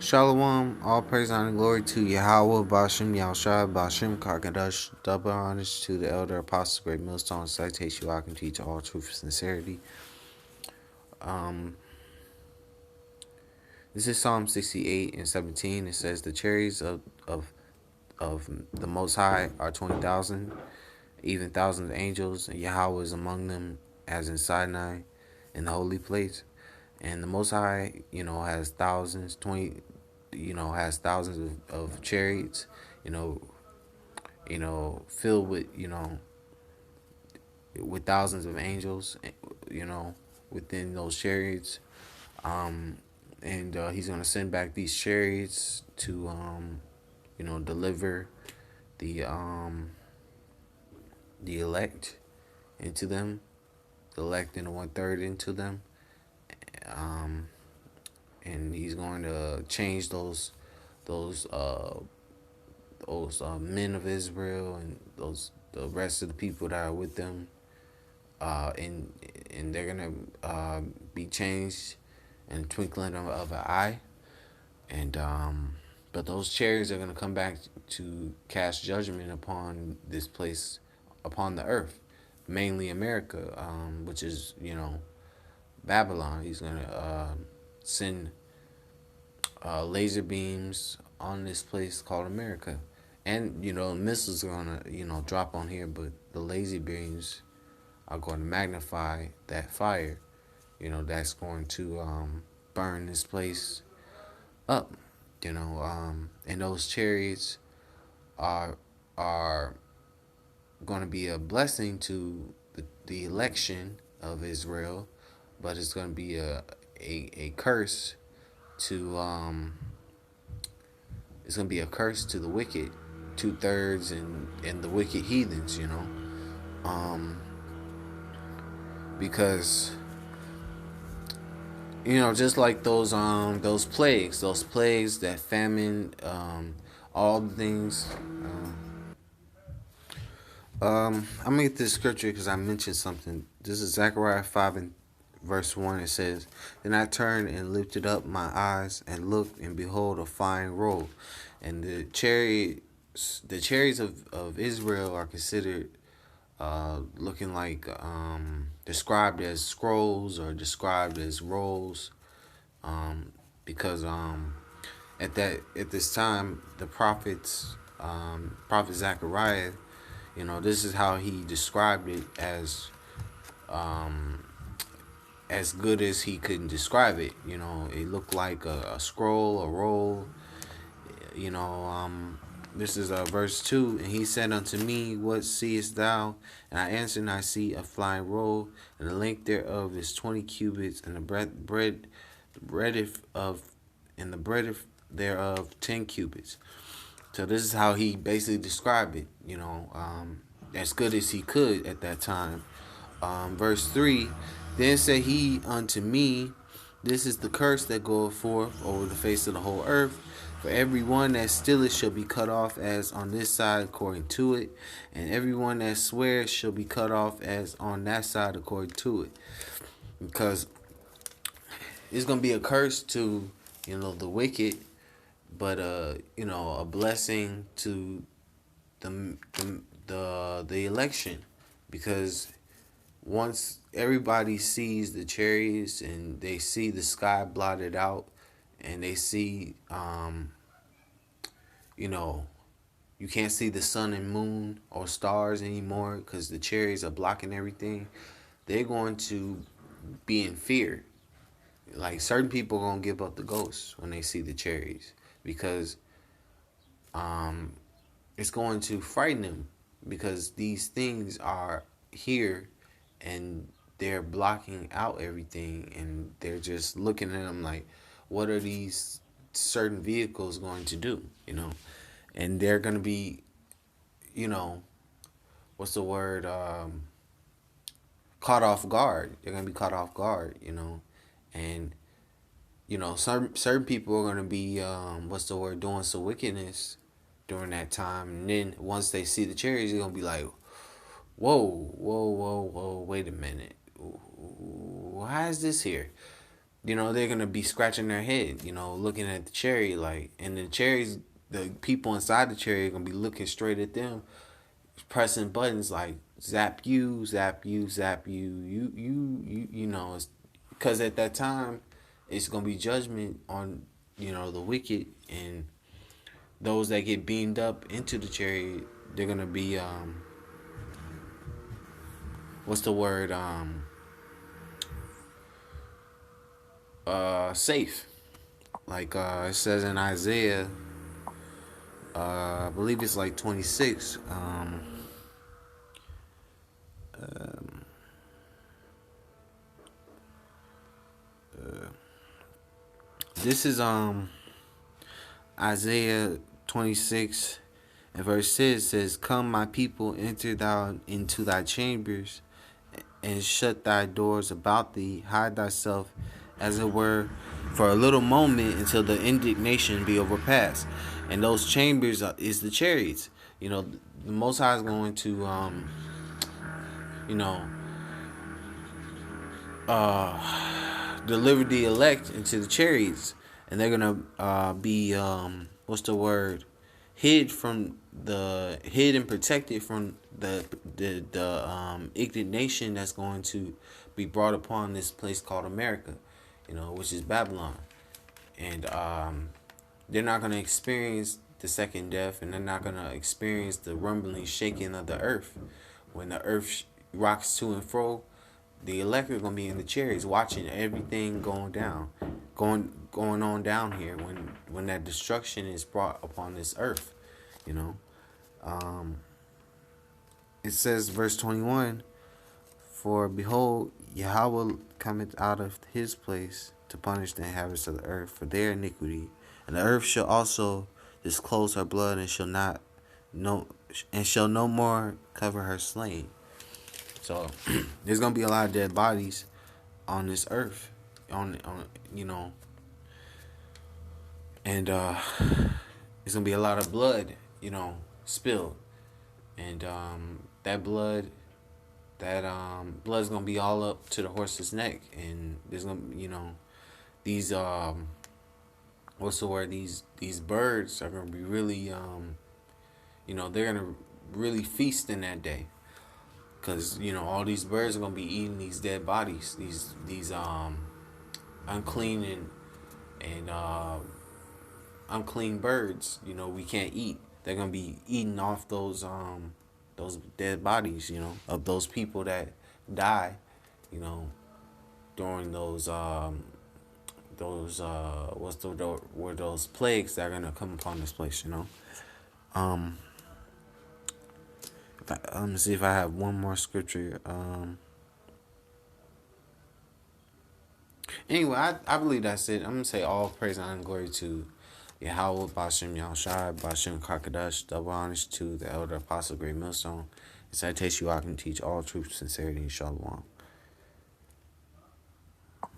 Shalom, all praise, honor, and glory to Yahweh, Bashem, Yahushua, Bashem, Kakadash, double honors to the elder apostle, great millstone, citation, I can teach all truth and sincerity. This is Psalm 68 and 17. It says, the chariots of the Most High are 20,000, even thousands of angels, and Yahweh is among them, as in Sinai, in the holy place. And the Most High, has thousands, has thousands of chariots, you know, filled with, with thousands of angels, you know, within those chariots. And he's going to send back these chariots to, deliver the elect into them, the elect and the 1/3 into them. And he's going to change those men of Israel and the rest of the people that are with them, and they're gonna be changed in the twinkling of an eye, and but those chariots are gonna come back to cast judgment upon this place, upon the earth, mainly America, which is Babylon. He's gonna send laser beams on this place called America. And, missiles are going to, drop on here, but the laser beams are going to magnify that fire, that's going to burn this place up, and those chariots are going to be a blessing to the election of Israel, but it's going to be a curse to it's gonna be a curse to the wicked, 2/3 and the wicked heathens, because just like those plagues, that famine, all the things. I'm gonna get this scripture because I mentioned something. This is Zechariah 5 and verse 1. It says, then I turned and lifted up my eyes and looked, and behold, a fine robe. And the chariots of Israel are considered looking like described as scrolls or described as rolls, because at this time the prophet Zechariah, this is how he described it, as good as he could describe it. It looked like a scroll, a roll. This is verse 2. And he said unto me, what seest thou? And I answered, and I see a flying roll, and the length thereof is 20 cubits, and the breadth thereof 10 cubits. So this is how he basically described it, as good as he could at that time. Verse 3, then said he unto me, this is the curse that goeth forth over the face of the whole earth. For every one that stealeth shall be cut off as on this side according to it, and every one that swears shall be cut off as on that side according to it. Because it's going to be a curse to, the wicked, but a blessing to the election, because once everybody sees the chariots and they see the sky blotted out, and they see you can't see the sun and moon or stars anymore because the chariots are blocking everything, they're going to be in fear. Like, certain people are going to give up the ghost when they see the chariots, because it's going to frighten them, because these things are here and they're blocking out everything, and they're just looking at them like, what are these certain vehicles going to do, and they're going to be, what's the word, caught off guard. They're going to be caught off guard, and certain people are going to be doing some wickedness during that time, and then once they see the chariots, they're going to be like, whoa, wait a minute, why is this here? they're gonna be scratching their head, looking at the chariot, like, and the chariots, the people inside the chariot are gonna be looking straight at them, pressing buttons like zap you, zap you, zap you, it's because at that time it's gonna be judgment on the wicked, and those that get beamed up into the chariot, they're gonna be what's the word safe, like it says in Isaiah, I believe it's like 26. This is Isaiah 26 and verse 6 says, "Come, my people, enter thou into thy chambers, and shut thy doors about thee, hide thyself as it were for a little moment until the indignation be overpassed." And those chambers is the chariots. The Most High is going to you know deliver the elect into the chariots, and they're gonna be what's the word, hid and protected from the indignation that's going to be brought upon this place called America, which is Babylon. And they're not gonna experience the second death, and they're not gonna experience the rumbling shaking of the earth when the earth rocks to and fro. The elect are gonna be in the chariots watching everything going on down here when that destruction is brought upon this earth. You know, it says verse 21: "For behold, Yahweh cometh out of his place to punish the inhabitants of the earth for their iniquity, and the earth shall also disclose her blood, and shall no more cover her slain." So there's gonna be a lot of dead bodies on this earth, on and there's gonna be a lot of blood, spilled, and blood's gonna be all up to the horse's neck, and there's gonna these what's the word, these birds are gonna be really they're gonna really feast in that day. Because all these birds are gonna be eating these dead bodies, these unclean and unclean birds. We can't eat. They're gonna be eating off those dead bodies. Of those people that die. During those those plagues that are gonna come upon this place. Let me see if I have one more scripture. Anyway, I believe that's it. I'm going to say all praise and glory to Yahweh, Bashem Yahushai, Bashem Kakadash, double honors to the elder apostle, great millstone. In citation, I can teach all truth, sincerity, and shalom.